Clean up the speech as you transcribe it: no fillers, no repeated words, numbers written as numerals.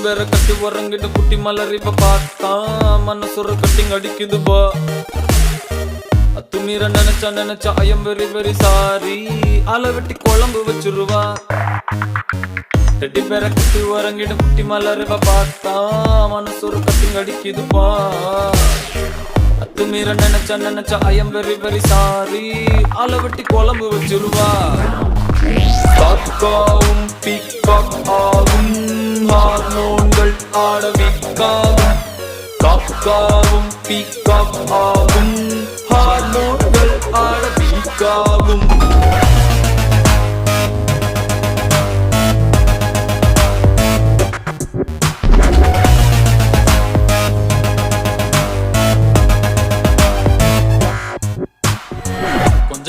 பேர கட்டி உறங்கிட்டு குட்டி மலர் இப்ப பார்த்தா மனசுற கட்டிங் அடிக்குதுப்பா. அத்துமீற நினைச்சா I am very very sorry. ஆளை வெட்டி குழம்பு வச்சிருவா. ரெட்டி பேர கட்டி உறங்கிட்டு குட்டி மலர் இப்ப பார்த்தா மனசுற கட்டிங் அடிக்குதுப்பா. அத்துமீற நினைச்சா I am very very sorry. ஆளை வெட்டி குழம்பு வச்சிருவா. காக்காவும் பீகாக் ஆகும் ஹார்மோன்கள் ஆடவிக்காகும். காக்காவும் பீகாக் ஆகும் ஹார்மோன்கள் ஆடவிக்காகும்.